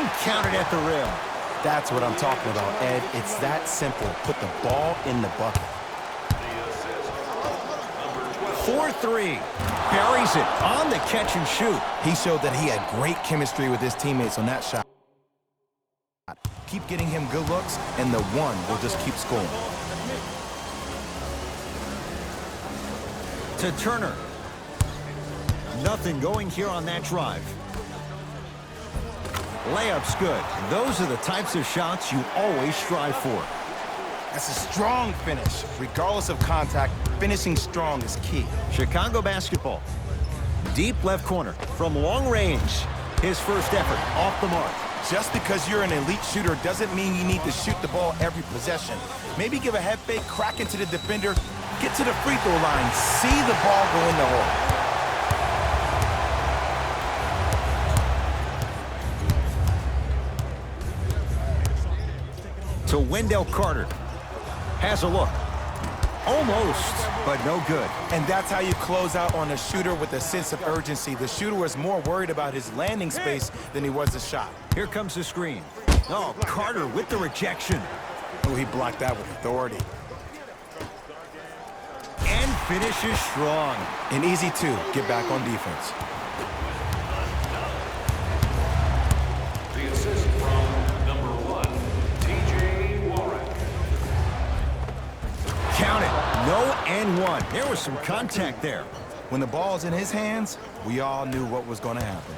and counted at the rim. That's what I'm talking about, Ed. It's that simple. Put the ball in the bucket. 4-3. Buries it on the catch and shoot. He showed that he had great chemistry with his teammates on that shot. Keep getting him good looks, and the one will just keep scoring. To Turner. Nothing going here on that drive. Layup's good. Those are the types of shots you always strive for. That's a strong finish. Regardless of contact, finishing strong is key. Chicago basketball. Deep left corner from long range. His first effort off the mark. Just because you're an elite shooter doesn't mean you need to shoot the ball every possession. Maybe give a head fake, crack into the defender, get to the free throw line, see the ball go in the hole. To Wendell Carter. Has a look. Almost, but no good. And that's how you close out on a shooter with a sense of urgency. The shooter was more worried about his landing space than he was the shot. Here comes the screen. Oh, Carter with the rejection. Oh, he blocked that with authority. And finishes strong. An easy two. Get back on defense. The assist from number 1, T.J. Warren. Count it. No and one. There was some contact there. When the ball's in his hands, we all knew what was going to happen.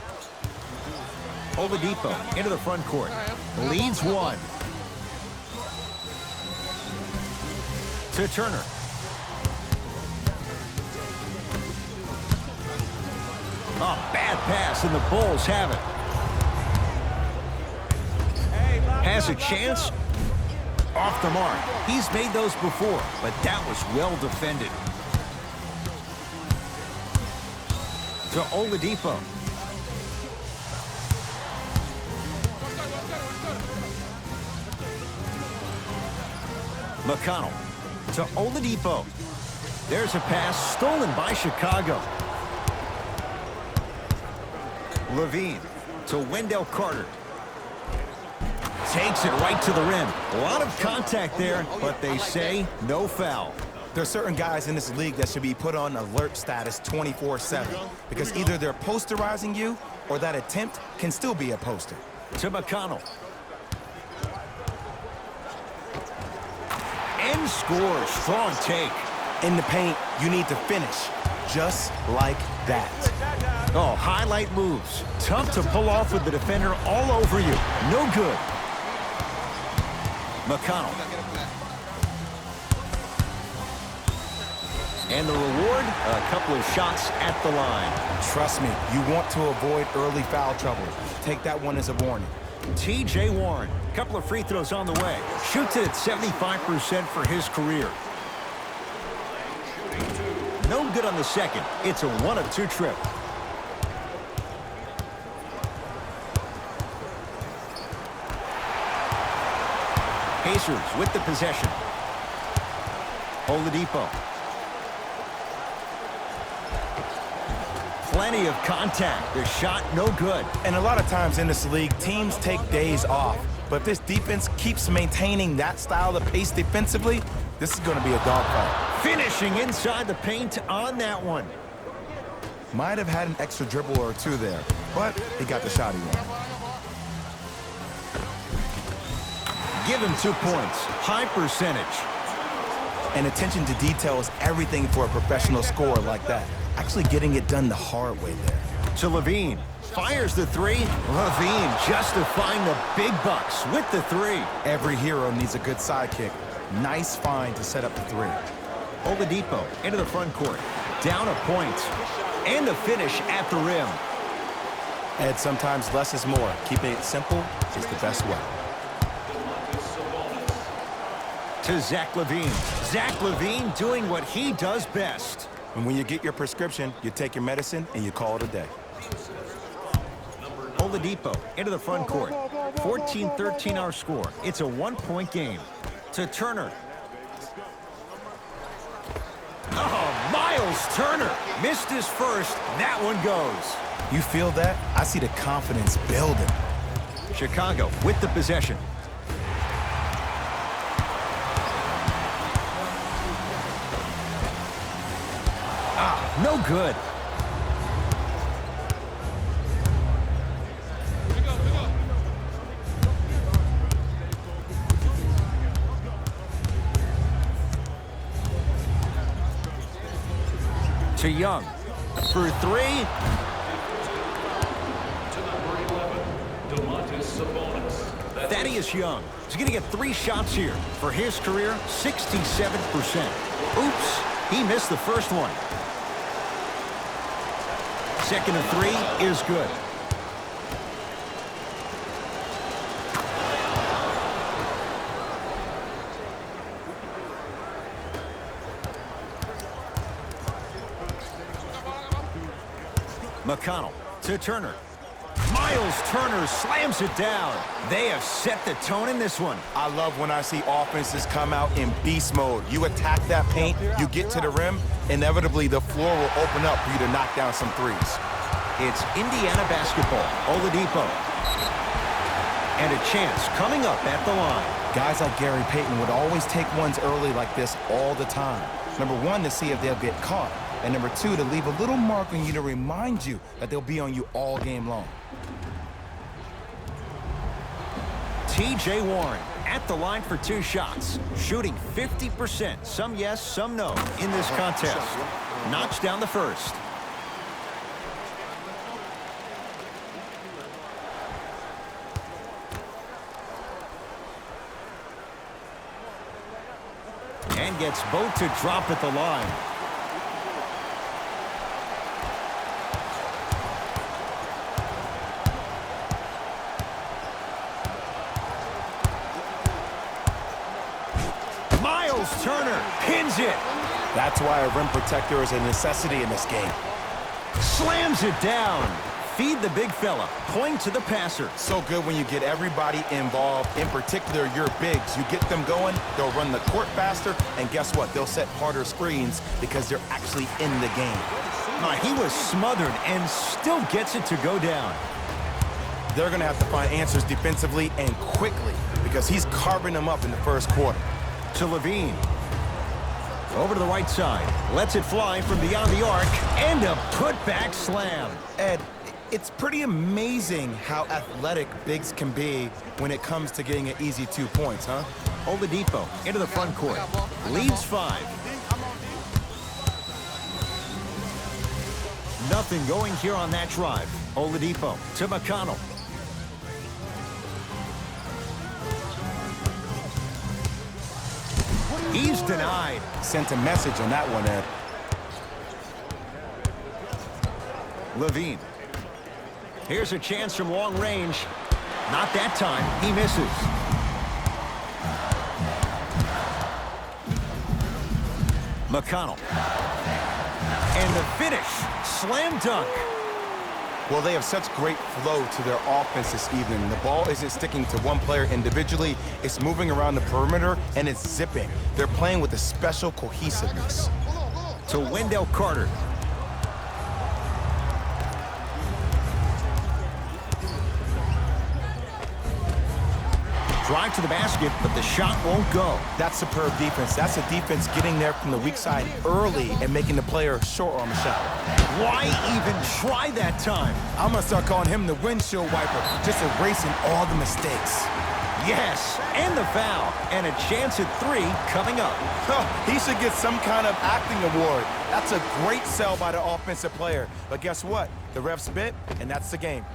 Oladipo into the front court. Leads one. To Turner. Oh, bad pass, and the Bulls have it. Has a chance. Off the mark. He's made those before, but that was well defended. To Oladipo. McConnell to Oladipo. There's a pass stolen by Chicago. Levine to Wendell Carter. Takes it right to the rim. A lot of contact there, but they say no foul. There are certain guys in this league that should be put on alert status 24/7 because either they're posterizing you or that attempt can still be a poster. To McConnell. And scores. Strong take. In the paint, you need to finish just like that. Oh, highlight moves. Tough to pull off with the defender all over you. No good. McConnell. And the reward, a couple of shots at the line. Trust me, you want to avoid early foul trouble. Take that one as a warning. T.J. Warren, a couple of free throws on the way. Shoots it at 75% for his career. No good on the second. It's a 1 of 2 trip. Pacers with the possession. Oladipo. Plenty of contact. The shot no good. And a lot of times in this league, teams take days off. But if this defense keeps maintaining that style of pace defensively, this is going to be a dogfight. Finishing inside the paint on that one. Might have had an extra dribble or two there, but he got the shot he wanted. Give him 2 points. High percentage. And attention to detail is everything for a professional scorer like that. Actually getting it done the hard way there. To Levine. Fires the three. Levine justifying the big bucks with the three. Every hero needs a good sidekick. Nice find to set up the three. Oladipo into the front court. Down a point. And the finish at the rim. Ed, sometimes less is more. Keeping it simple is the best way. To Zach LaVine. Zach LaVine doing what he does best. And when you get your prescription, you take your medicine and you call it a day. Oladipo into the front court. 14-13 our score. It's a 1-point game. To Turner. Oh, Miles Turner. Missed his first. That one goes. You feel that? I see the confidence building. Chicago with the possession. No good. To Young for three. To number 11, Domantas Sabonis. Thaddeus Young is going to get 3 shots here. For his career, 67%. Oops, he missed the first one. Second and 3 is good. McConnell to Turner. Miles Turner slams it down. They have set the tone in this one. I love when I see offenses come out in beast mode. You attack that paint, you get to the rim, inevitably the floor will open up for you to knock down some threes. It's Indiana basketball. Oladipo. And a chance coming up at the line. Guys like Gary Payton would always take ones early like this all the time. Number 1, to see if they'll get caught. And number 2, to leave a little mark on you to remind you that they'll be on you all game long. T.J. Warren at the line for 2 shots, shooting 50%. Some yes, some no in this contest. Knocks down the first. And gets both to drop at the line. Miles Turner pins it. That's why a rim protector is a necessity in this game. Slams it down. Feed the big fella. Point to the passer. So good when you get everybody involved, in particular your bigs. You get them going, they'll run the court faster, and guess what? They'll set harder screens because they're actually in the game. He was smothered and still gets it to go down. They're going to have to find answers defensively and quickly because he's carving them up in the first quarter. To Levine. Over to the right side. Lets it fly from beyond the arc. And a putback slam. Ed, it's pretty amazing how athletic bigs can be when it comes to getting an easy 2 points, huh? Oladipo into the front court. Leads 5. Nothing going here on that drive. Oladipo to McConnell. He's denied. Sent a message on that one, Ed. Levine. Here's a chance from long range. Not that time. He misses. McConnell. And the finish. Slam dunk. Well, they have such great flow to their offense this evening. The ball isn't sticking to one player individually. It's moving around the perimeter, and it's zipping. They're playing with a special cohesiveness. To Wendell Carter. Drive to the basket, but the shot won't go. That's superb defense. That's a defense getting there from the weak side early and making the player short on the shot. Why even try that time? I'm going to start calling him the windshield wiper, just erasing all the mistakes. Yes, and the foul. And a chance at 3 coming up. He should get some kind of acting award. That's a great sell by the offensive player. But guess what? The ref spit, and that's the game.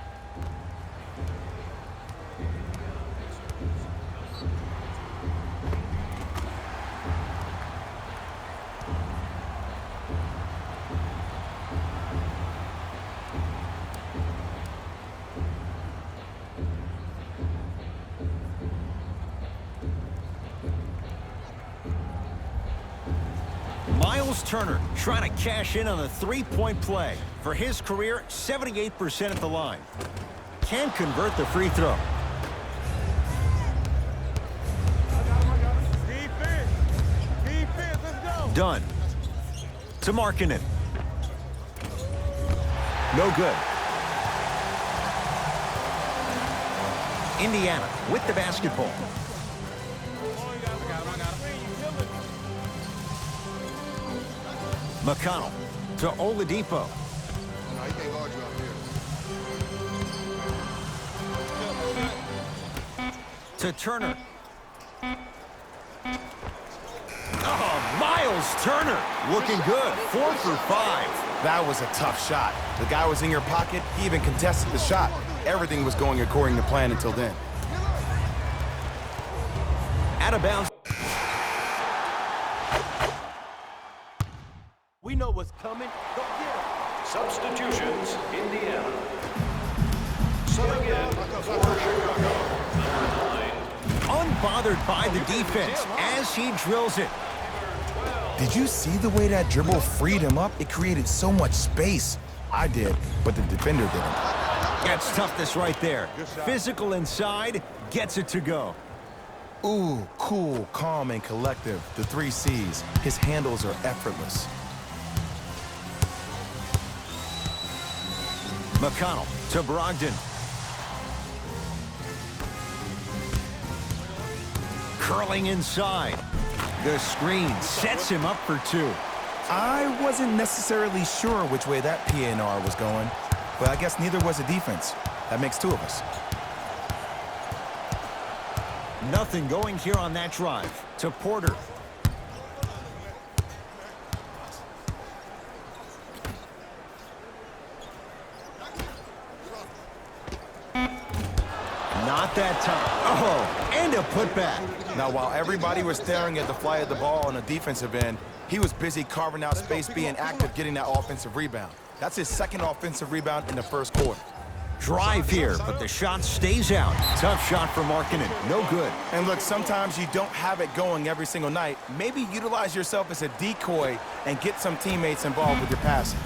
Miles Turner trying to cash in on a 3-point play. For his career, 78% at the line. Can't convert the free throw. Defense, let's go. Done. To Markkanen. No good. Indiana with the basketball. McConnell to Oladipo. No, he can't guard you out there. To Turner. Oh, Miles Turner looking good. 4 for 5. That was a tough shot. The guy was in your pocket. He even contested the shot. Everything was going according to plan until then. Out of bounds. We know what's coming. Go get him. Substitutions, Indiana. Subbing in for Chicago, number 9. Unbothered by the defense as he drills it. Did you see the way that dribble freed him up? It created so much space. I did, but the defender didn't. That's toughness right there. Physical inside, gets it to go. Ooh, cool, calm, and collective. The 3 C's. His handles are effortless. McConnell to Brogdon. Curling inside. The screen sets him up for 2. I wasn't necessarily sure which way that PNR was going, but I guess neither was the defense. That makes 2 of us. Nothing going here on that drive. To Porter. Not that time. Oh, and a putback. Now, while everybody was staring at the fly of the ball on the defensive end, he was busy carving out space, being active, getting that offensive rebound. That's his 2nd offensive rebound in the 1st quarter. Drive here, but the shot stays out. Tough shot for Markkanen. No good. And look, sometimes you don't have it going every single night. Maybe utilize yourself as a decoy and get some teammates involved with your passing.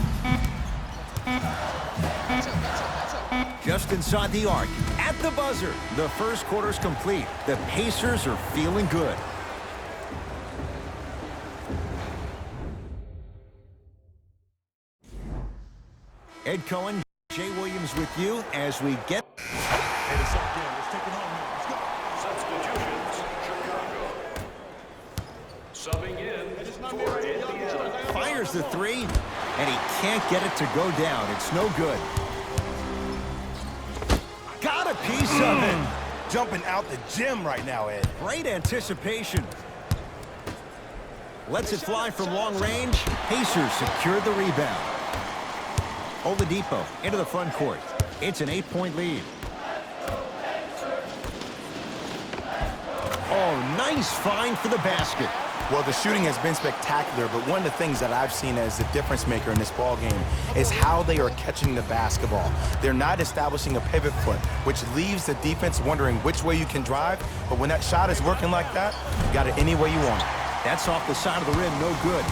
Just inside the arc, at the buzzer. The 1st quarter's complete. The Pacers are feeling good. Ed Cohen, Jay Williams with you as we get... Hey, let's take it home now. Let's go. Substitutions, Chicago. Subbing in for Indiana. Fires the 3, and he can't get it to go down. It's no good. Got a piece of it. Jumping out the gym right now, Ed. Great anticipation. Lets it fly from long range. Pacers secure the rebound. Oladipo into the front court. It's an 8-point lead. Oh, nice find for the basket. Well, the shooting has been spectacular, but one of the things that I've seen as the difference maker in this ball game is how they are catching the basketball. They're not establishing a pivot foot, which leaves the defense wondering which way you can drive, but when that shot is working like that, you got it any way you want. That's off the side of the rim, no good.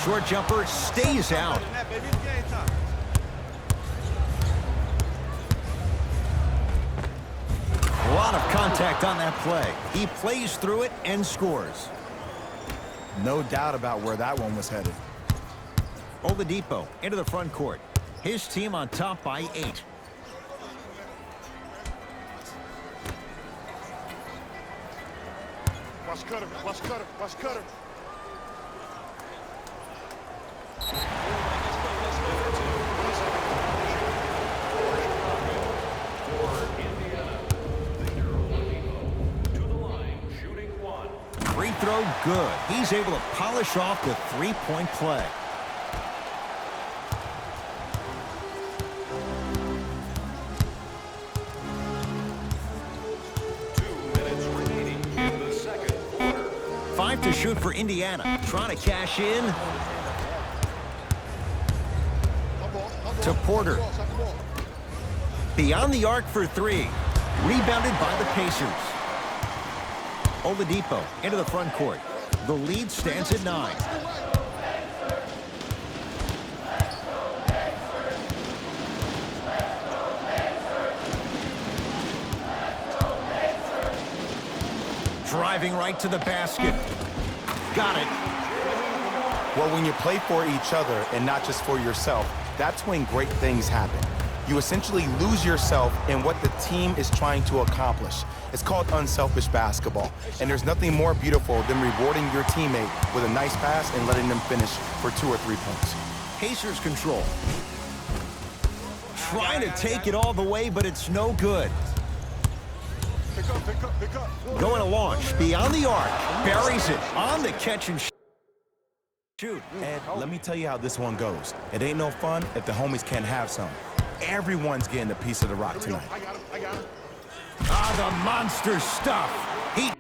Short jumper stays out. A lot of contact on that play. He plays through it and scores. No doubt about where that one was headed. Oladipo into the front court. His team on top by 8. Watch Cutter. Watch Cutter. Watch Cutter. Free throw good. He's able to polish off the 3-point play. Five to shoot for Indiana. Trying to cash in. To Porter. Beyond the arc for 3. Rebounded by the Pacers. Oladipo into the front court. The lead stands at 9. Driving right to the basket. Got it. Well, when you play for each other and not just for yourself, that's when great things happen. You essentially lose yourself in what the team is trying to accomplish. It's called unselfish basketball. And there's nothing more beautiful than rewarding your teammate with a nice pass and letting them finish for 2 or 3 points. Pacers control. Trying to take it all the way, but it's no good. Pick up, pick up, pick up. Going to launch beyond the arc. Buries it on the catch and shoot. Ed, let me tell you how this one goes. It ain't no fun if the homies can't have some. Everyone's getting a piece of the rock tonight. I got him, I got him. Ah, the monster stuff. He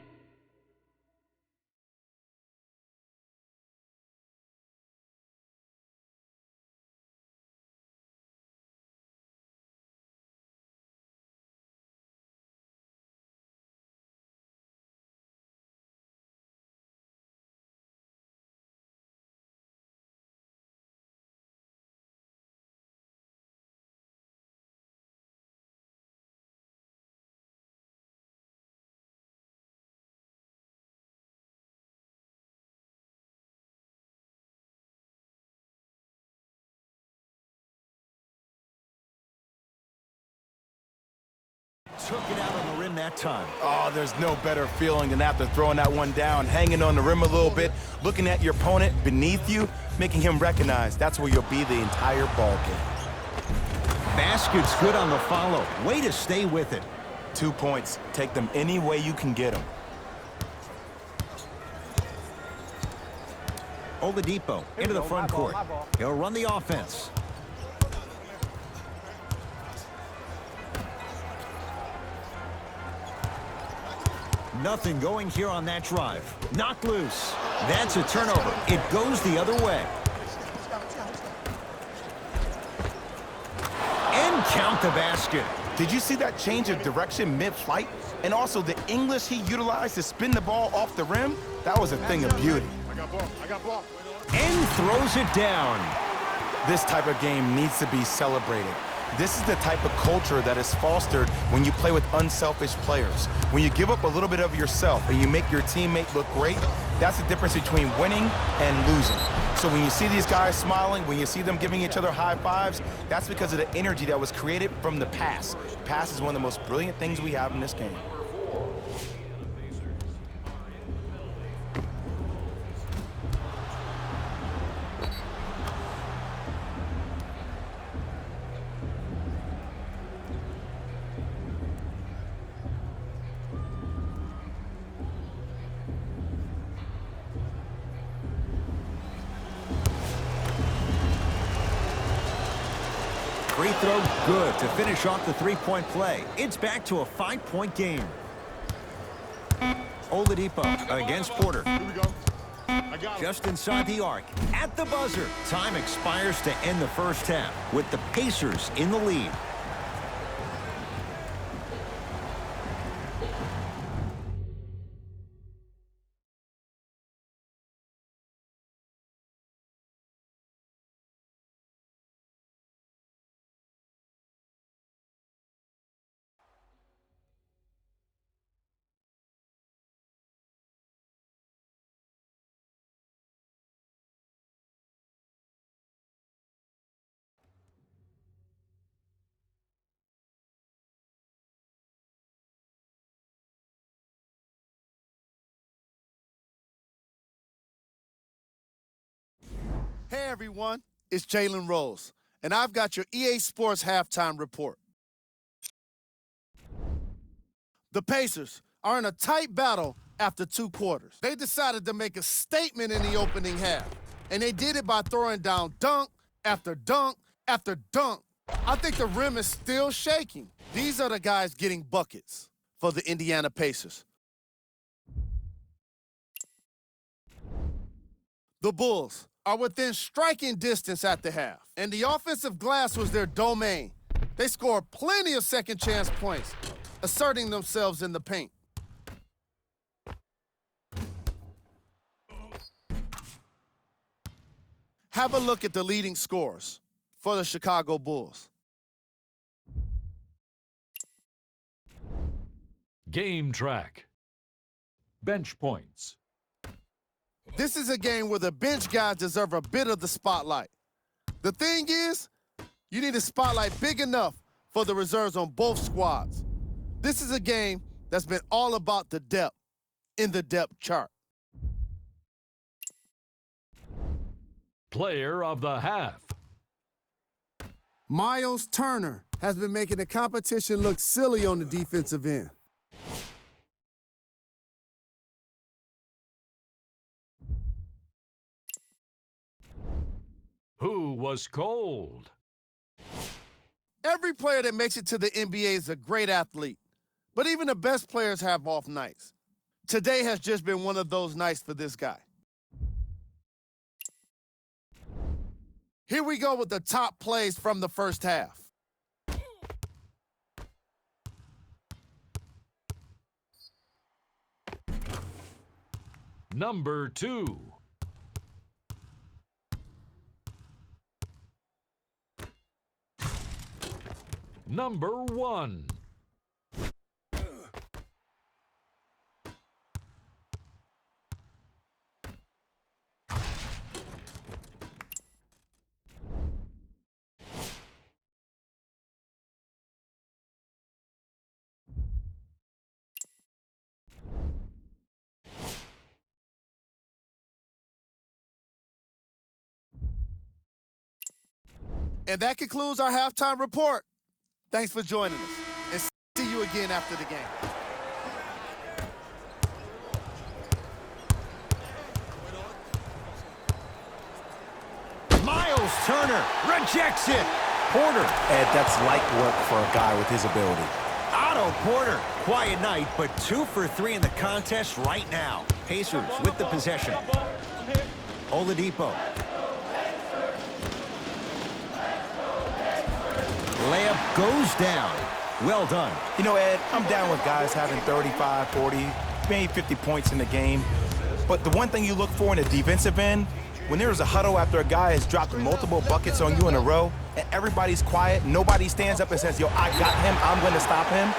took it out on the rim that time. Oh, there's no better feeling than after throwing that one down, hanging on the rim a little bit, looking at your opponent beneath you, making him recognize that's where you'll be the entire ball game. Basket's good on the follow. Way to stay with it. 2 points. Take them any way you can get them. Oladipo into the front court. He'll run the offense. Nothing going here on that drive. Knocked loose. That's a turnover. It goes the other way. And count the basket. Did you see that change of direction mid-flight? And also the English he utilized to spin the ball off the rim? That was a thing of beauty. I got blocked, I got blocked. And throws it down. This type of game needs to be celebrated. This is the type of culture that is fostered when you play with unselfish players. When you give up a little bit of yourself and you make your teammate look great, that's the difference between winning and losing. So when you see these guys smiling, when you see them giving each other high fives, that's because of the energy that was created from the pass. Pass is one of the most brilliant things we have in this game. Free throw good to finish off the three-point play. It's back to a 5-point game. Oladipo against Porter. Here we go. I got him. Just inside the arc. At the buzzer. Time expires to end the first half with the Pacers in the lead. Hey everyone, it's Jalen Rose, and I've got your EA Sports halftime report. The Pacers are in a tight battle after 2 quarters. They decided to make a statement in the opening half, and they did it by throwing down dunk after dunk after dunk. I think the rim is still shaking. These are the guys getting buckets for the Indiana Pacers. The Bulls are within striking distance at the half, and the offensive glass was their domain. They scored plenty of second-chance points, asserting themselves in the paint. Have a look at the leading scorers for the Chicago Bulls. Game track. Bench points. This is a game where the bench guys deserve a bit of the spotlight. The thing is, you need a spotlight big enough for the reserves on both squads. This is a game that's been all about the depth in the depth chart. Player of the half. Miles Turner has been making the competition look silly on the defensive end. Who was cold? Every player that makes it to the NBA is a great athlete, but even the best players have off nights. Today has just been one of those nights for this guy. Here we go with the top plays from the first half. Number 2. Number 1. And that concludes our halftime report. Thanks for joining us, and see you again after the game. Miles Turner rejects it. Porter. Ed, that's light work for a guy with his ability. Otto Porter. Quiet night, but 2 for 3 in the contest right now. Pacers with the possession. Oladipo. Layup goes down. Well done. You know, Ed, I'm down with guys having 35, 40, maybe 50 points in the game. But the one thing you look for in a defensive end, when there's a huddle after a guy has dropped multiple buckets on you in a row, and everybody's quiet, nobody stands up and says, yo, I got him, I'm going to stop him,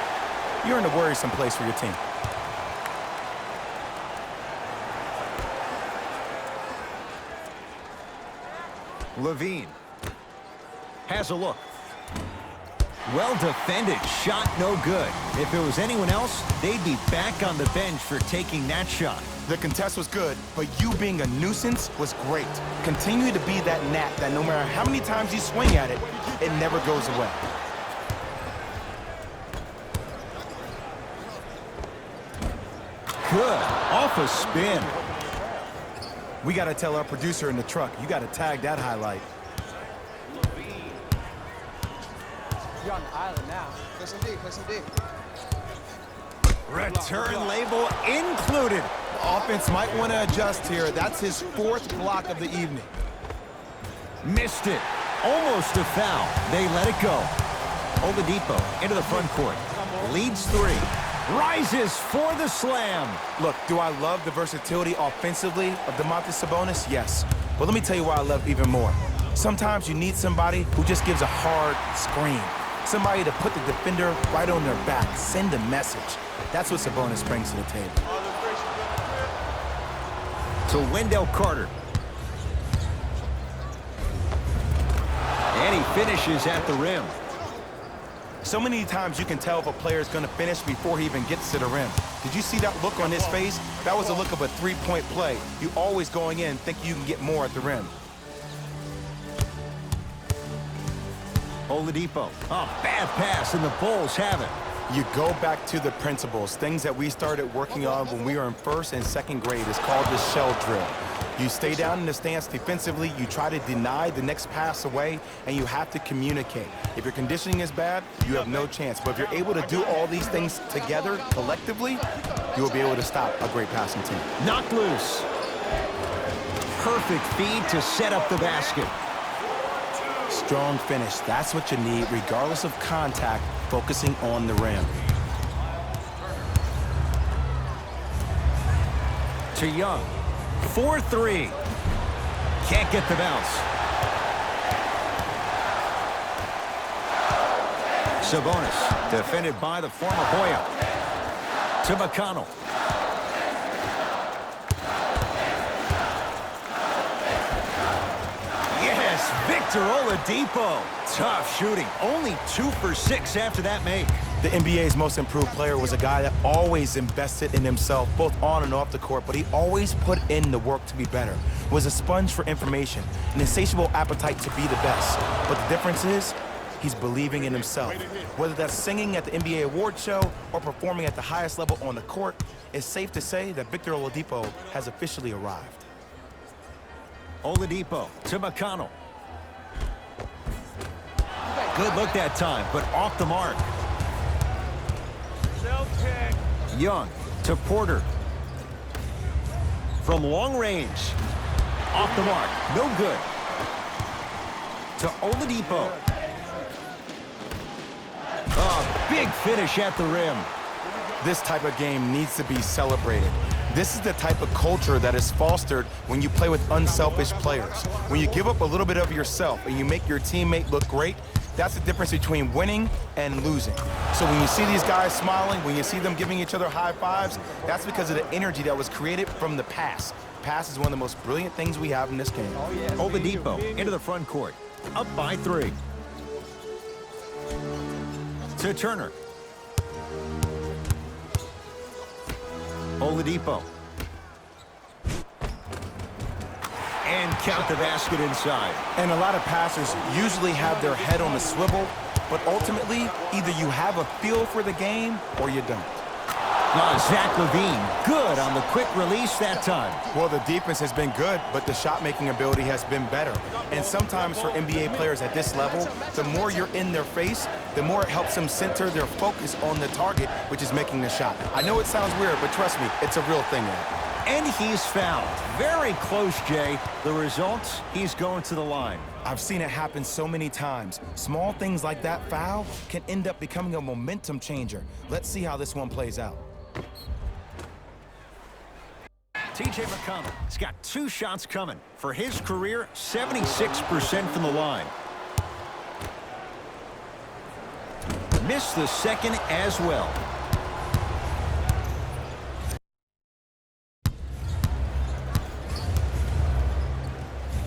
you're in a worrisome place for your team. Levine has a look. Well defended, shot no good. If it was anyone else, they'd be back on the bench for taking that shot. The contest was good, but you being a nuisance was great. Continue to be that gnat that no matter how many times you swing at it, it never goes away. Good, off a spin. We got to tell our producer in the truck, you got to tag that highlight. You're on the island now. Play some D, play some D. Return label included. The offense might want to adjust here. That's his 4th block of the evening. Missed it. Almost a foul. They let it go. Oladipo into the front court. Leads 3. Rises for the slam. Look, do I love the versatility offensively of Domantas Sabonis? Yes. But let me tell you why I love even more. Sometimes you need somebody who just gives a hard screen. Somebody to put the defender right on their back. Send a message. That's what Sabonis brings to the table. To Wendell Carter. And he finishes at the rim. So many times you can tell if a player is going to finish before he even gets to the rim. Did you see that look on his face? That was a look of a 3-point play. You always going in thinking you can get more at the rim. Oladipo. Oh, bad pass, and the Bulls have it. You go back to the principles, things that we started working on when we were in 1st and 2nd grade. Is called the shell drill. You stay down in the stance defensively, you try to deny the next pass away, and you have to communicate. If your conditioning is bad, you have no chance. But if you're able to do all these things together, collectively, you will be able to stop a great passing team. Knocked loose. Perfect feed to set up the basket. Strong finish. That's what you need, regardless of contact, focusing on the rim. To Young. 4-3. Can't get the bounce. Sabonis, defended by the former Hoya. To McConnell. Victor Oladipo. Tough shooting. Only 2 for 6 after that make. The NBA's most improved player was a guy that always invested in himself, both on and off the court, but he always put in the work to be better. Was a sponge for information, an insatiable appetite to be the best. But the difference is, he's believing in himself. Whether that's singing at the NBA award show or performing at the highest level on the court, it's safe to say that Victor Oladipo has officially arrived. Oladipo to McConnell. Good look that time, but off the mark. Young to Porter. From long range. Off the mark. No good. To Oladipo. Oh, big finish at the rim. This type of game needs to be celebrated. This is the type of culture that is fostered when you play with unselfish players. When you give up a little bit of yourself and you make your teammate look great, that's the difference between winning and losing. So when you see these guys smiling, when you see them giving each other high fives, that's because of the energy that was created from the pass. Pass is one of the most brilliant things we have in this game. Oladipo into the front court. Up by 3. To Turner. Oladipo. And count the basket inside. And a lot of passers usually have their head on the swivel, but ultimately, either you have a feel for the game or you don't. Zach LaVine, good on the quick release that time. Well, the defense has been good, but the shot-making ability has been better. And sometimes for NBA players at this level, the more you're in their face, the more it helps them center their focus on the target, which is making the shot. I know it sounds weird, but trust me, it's a real thing now. And he's fouled. Very close, Jay. The result, he's going to the line. I've seen it happen so many times. Small things like that foul can end up becoming a momentum changer. Let's see how this one plays out. T.J. McConnell has got 2 shots coming. For his career, 76% from the line. Missed the second as well.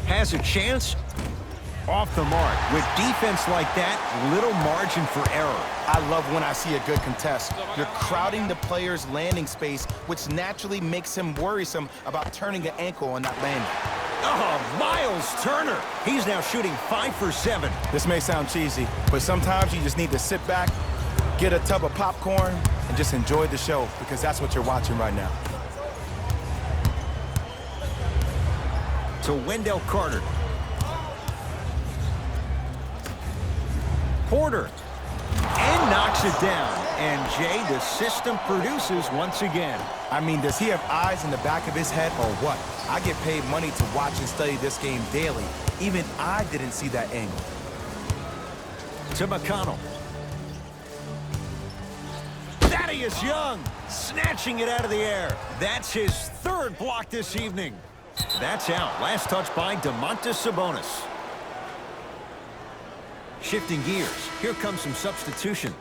Has a chance. Off the mark. With defense like that, little margin for error. I love when I see a good contest. You're crowding the player's landing space, which naturally makes him worrisome about turning an ankle on that landing. Oh, Miles Turner. He's now shooting 5 for 7. This may sound cheesy, but sometimes you just need to sit back, get a tub of popcorn, and just enjoy the show, because that's what you're watching right now. To Wendell Carter. Porter. And knocks it down. And, Jay, the system produces once again. I mean, does he have eyes in the back of his head or what? I get paid money to watch and study this game daily. Even I didn't see that angle. To McConnell. Thaddeus Young snatching it out of the air. That's his 3rd block this evening. That's out. Last touch by Domantas Sabonis. Shifting gears. Here comes some substitutions.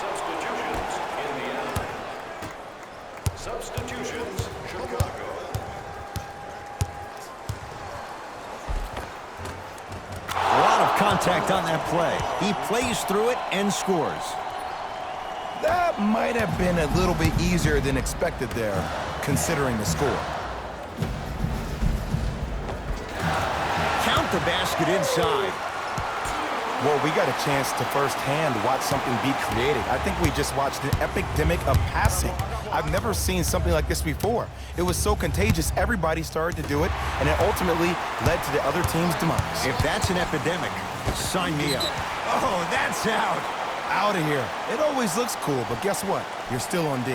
Substitutions, Indiana. Substitutions, Chicago. A lot of contact on that play. He plays through it and scores. That might have been a little bit easier than expected there, considering the score. Count the basket inside. Well, we got a chance to firsthand watch something be created. I think we just watched an epidemic of passing. I've never seen something like this before. It was so contagious, everybody started to do it, and it ultimately led to the other team's demise. If that's an epidemic, sign me up. Oh, that's out. Out of here. It always looks cool, but guess what? You're still on D.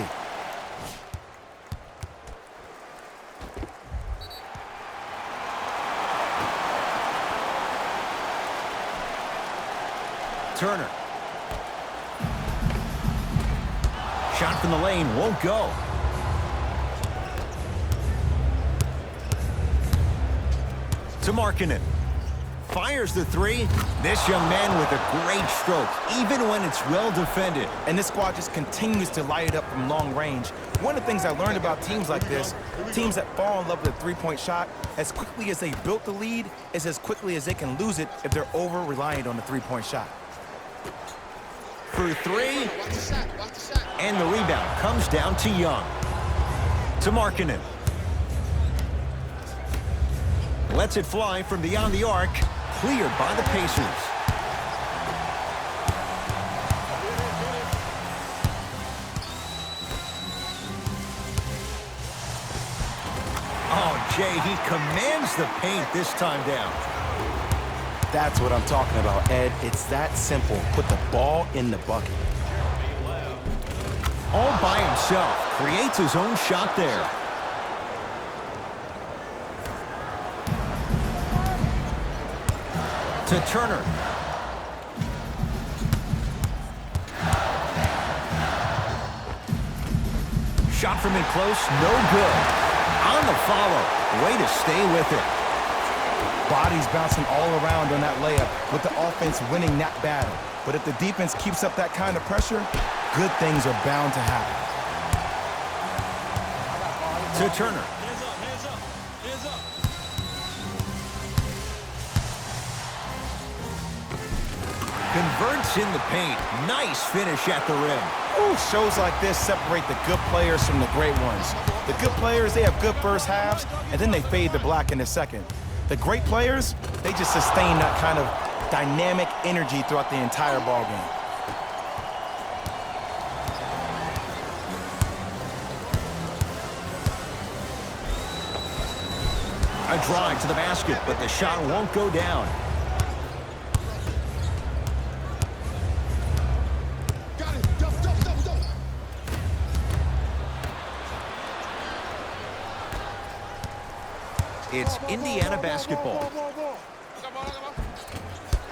Turner. Shot from the lane won't go. To Markkanen. fires the three. This young man with a great stroke, even when it's well defended. And this squad just continues to light it up from long range. One of the things I learned about teams like this, teams that fall in love with a three-point shot, as quickly as they built the lead, is as quickly as they can lose it if they're over-reliant on the three-point shot. For three, and the rebound comes down to Young. To Markkanen. Lets it fly from beyond the arc, cleared by the Pacers. Oh, Jay, he commands the paint this time down. That's what I'm talking about, Ed. It's that simple. Put the ball in the bucket. All by himself, creates his own shot there. To Turner. Shot from in close, no good. On the follow, way to stay with it. Bodies bouncing all around on that layup with the offense winning that battle. But if the defense keeps up that kind of pressure, good things are bound to happen. To Turner. Hands up, hands up, hands up. Converts in the paint. Nice finish at the rim. Ooh, shows like this separate the good players from the great ones. The good players, they have good first halves, and then they fade to black in the second. The great players, they just sustain that kind of dynamic energy throughout the entire ball game. A drive to the basket, but the shot won't go down. Got it. Go. It's Indiana basketball.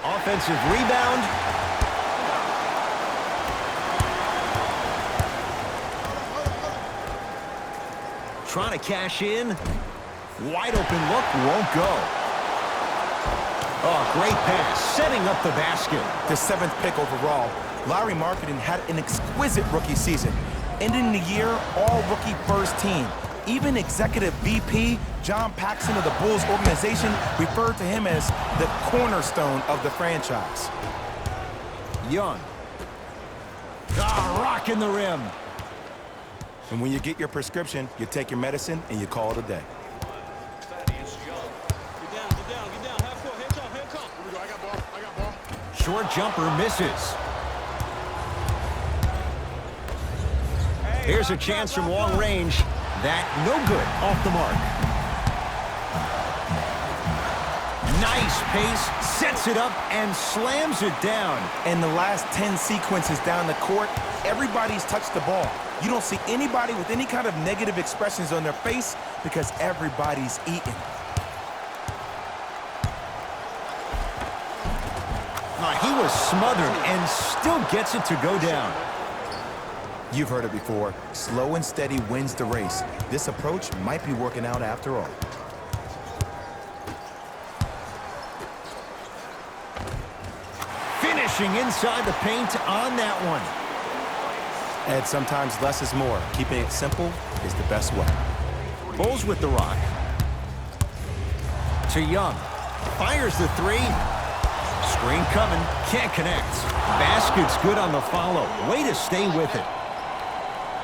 Offensive rebound. Trying to cash in. Wide open look, won't go. Oh, great pass, setting up the basket. The 7th pick overall, Lauri Markkanen had an exquisite rookie season. Ending the year, all-rookie first team. Even executive VP John Paxson of the Bulls organization referred to him as the cornerstone of the franchise. Young. Ah, rocking the rim. And when you get your prescription, you take your medicine and you call it a day. Thaddeus Young. Get down, half court, hands up, hands up. Here we go, I got ball. Short jumper misses. Here's a chance from long range. That no good, off the mark. Nice pace, sets it up and slams it down. In the last 10 sequences down the court, everybody's touched the ball. You don't see anybody with any kind of negative expressions on their face because everybody's eating. He was smothered and still gets it to go down. You've heard it before. Slow and steady wins the race. This approach might be working out after all. Finishing inside the paint on that one. Ed, sometimes less is more. Keeping it simple is the best way. Bulls with the rock. To Young. Fires the three. Screen coming. Can't connect. Basket's good on the follow. Way to stay with it.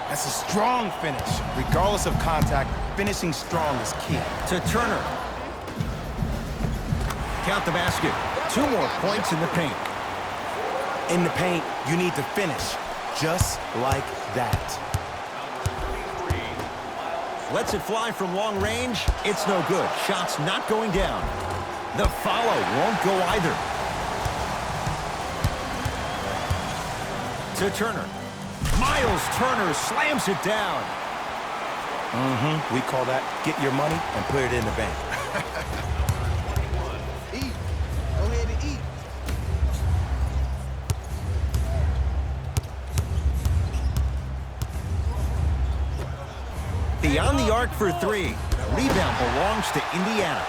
That's a strong finish. Regardless of contact, finishing strong is key. To Turner. Count the basket. 2 more points in the paint. In the paint, you need to finish. Just like that. Lets it fly from long range. It's no good. Shot's not going down. The follow won't go either. To Turner. Miles Turner slams it down. We call that get your money and put it in the bank. Eat. Go ahead and eat. Beyond the arc for 3. Rebound belongs to Indiana.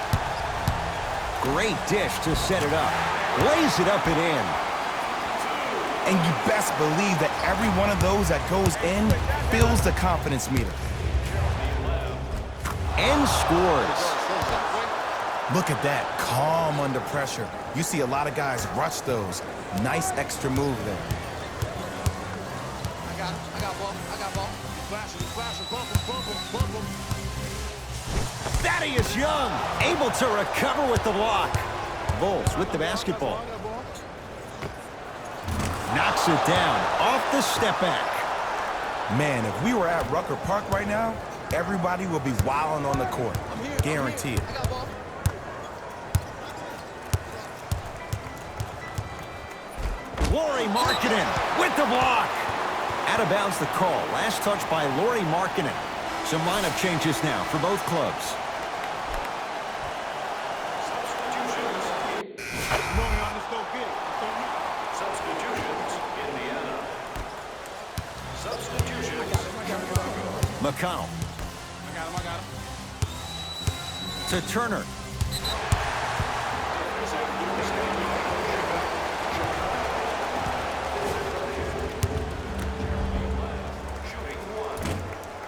Great dish to set it up. Lays it up and in. And you best believe that every one of those that goes in fills the confidence meter. And scores. Look at that, calm under pressure. You see a lot of guys rush those. Nice extra move there. I got him. I got ball. I got ball. Flash him, bump him, bump him, bump him. Thaddeus Young able to recover with the block. Bulls with the basketball. Knocks it down off the step back. Man, if we were at Rucker Park right now, everybody would be wilding on the court. Guaranteed. I got ball. Lauri Markkanen with the block. Out of bounds the call. Last touch by Lauri Markkanen. Some lineup changes now for both clubs. McConnell. I got him. To Turner.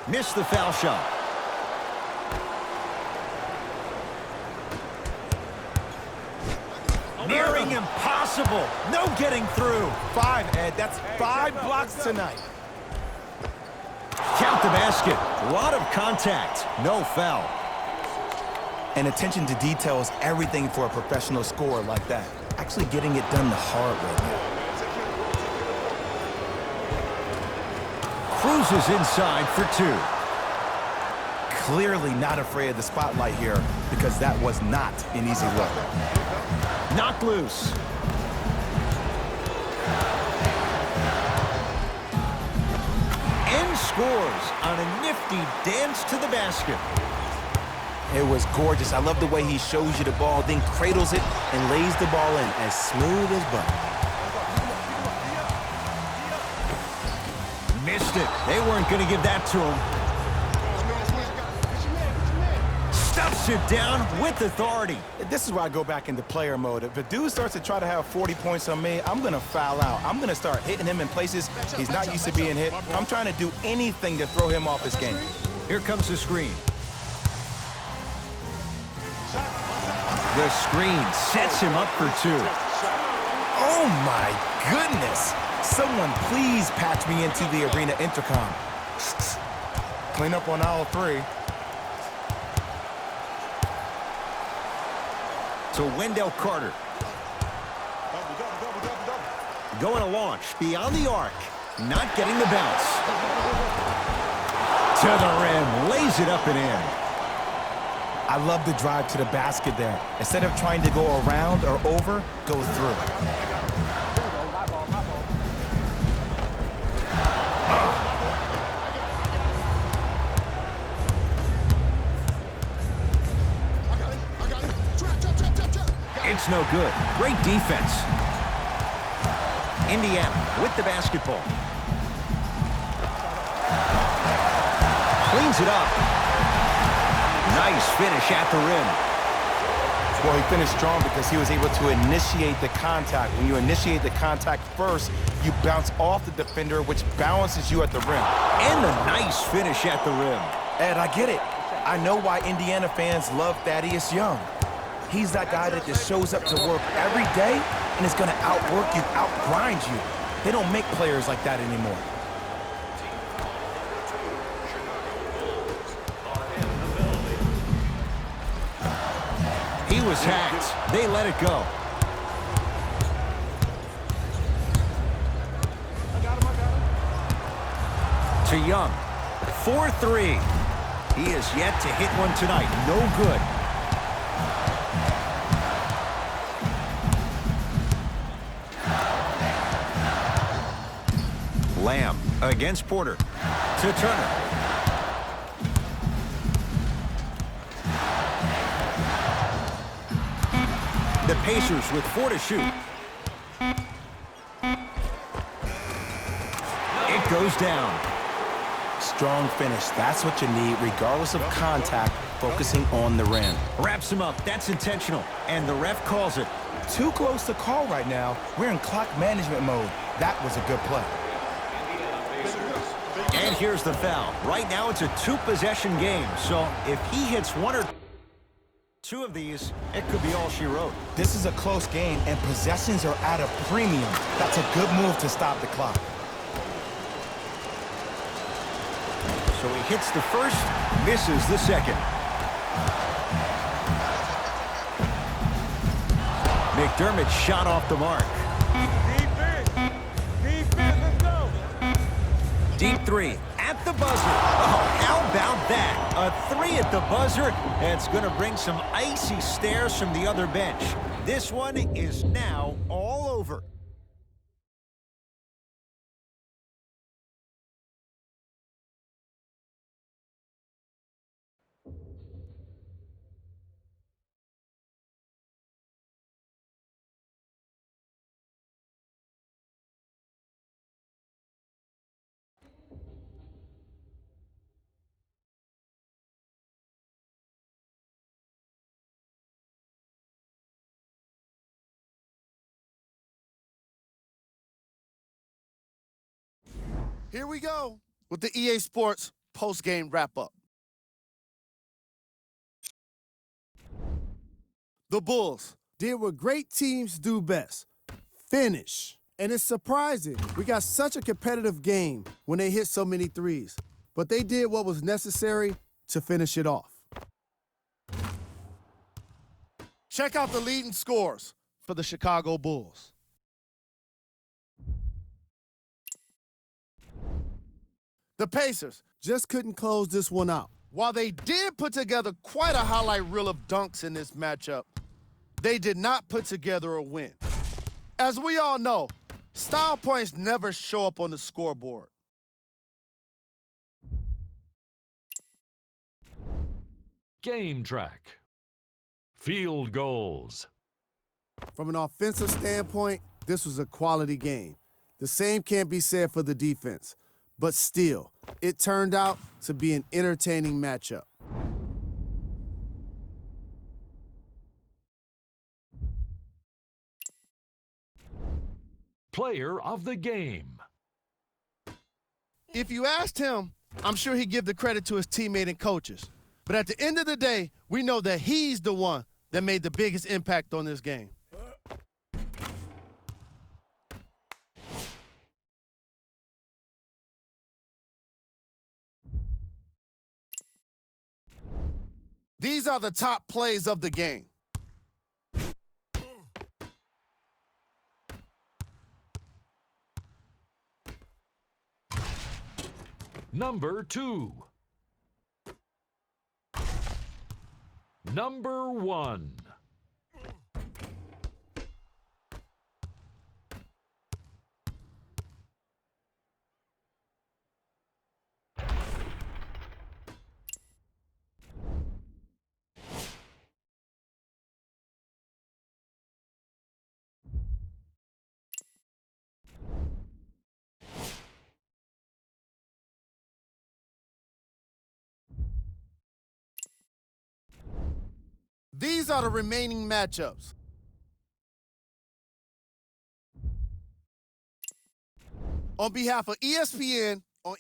Missed the foul shot. Nearing impossible. No getting through. 5, Ed. That's 5 blocks tonight. Count the basket. A lot of contact. No foul. And attention to detail is everything for a professional scorer like that. Actually getting it done the hard way now. Cruises inside for 2. Clearly not afraid of the spotlight here because that was not an easy look. Knocked loose. And scores on a nifty dance to the basket. It was gorgeous. I love the way he shows you the ball, then cradles it and lays the ball in as smooth as butter. Missed it. They weren't going to give that to him. Stuffs it down with authority. This is where I go back into player mode. If a dude starts to try to have 40 points on me, I'm going to foul out. I'm going to start hitting him in places he's not used to being hit. I'm trying to do anything to throw him off his game. Here comes the screen. The screen sets him up for 2. Oh, my goodness. Someone please patch me into the arena intercom. Clean up on aisle 3. To Wendell Carter. Going to launch beyond the arc. Not getting the bounce. To the rim. Lays it up and in. I love the drive to the basket there. Instead of trying to go around or over, go through. It's no good. Great defense. Indiana with the basketball. Cleans it up. Nice finish at the rim. Well, he finished strong because he was able to initiate the contact. When you initiate the contact first, you bounce off the defender, which balances you at the rim. And the nice finish at the rim. Ed, I get it. I know why Indiana fans love Thaddeus Young. He's that guy that just shows up to work every day and is going to outwork you, outgrind you. They don't make players like that anymore. He was hacked. They let it go. To Young. 4-3. He has yet to hit one tonight. No good. Lamb against Porter. To Turner. The Pacers with 4 to shoot. It goes down. strong finish. That's what you need, regardless of contact, focusing on the rim. Wraps him up. That's intentional. And the ref calls it. Too close to call right now. We're in clock management mode. That was a good play. And here's the foul. Right now it's a two-possession game. So if he hits one or two of these, it could be all she wrote. This is a close game, and possessions are at a premium. That's a good move to stop the clock. So he hits the first, misses the second. McDermott shot off the mark. Let's go. Deep three at the buzzer. Oh, how about that? A three at the buzzer. That's going to bring some icy stares from the other bench. This one is now all over. Here we go with the EA Sports post-game wrap-up. The Bulls did what great teams do best, finish. And it's surprising. We got such a competitive game when they hit so many threes. But they did what was necessary to finish it off. Check out the leading scores for the Chicago Bulls. The Pacers just couldn't close this one out. While they did put together quite a highlight reel of dunks in this matchup, they did not put together a win. As we all know, style points never show up on the scoreboard. Game track. Field goals. From an offensive standpoint, this was a quality game. The same can't be said for the defense. But still, it turned out to be an entertaining matchup. Player of the game. If you asked him, I'm sure he'd give the credit to his teammate and coaches. But at the end of the day, we know that he's the one that made the biggest impact on this game. These are the top plays of the game. Number 2. Number 1. These are the remaining matchups. On behalf of ESPN, on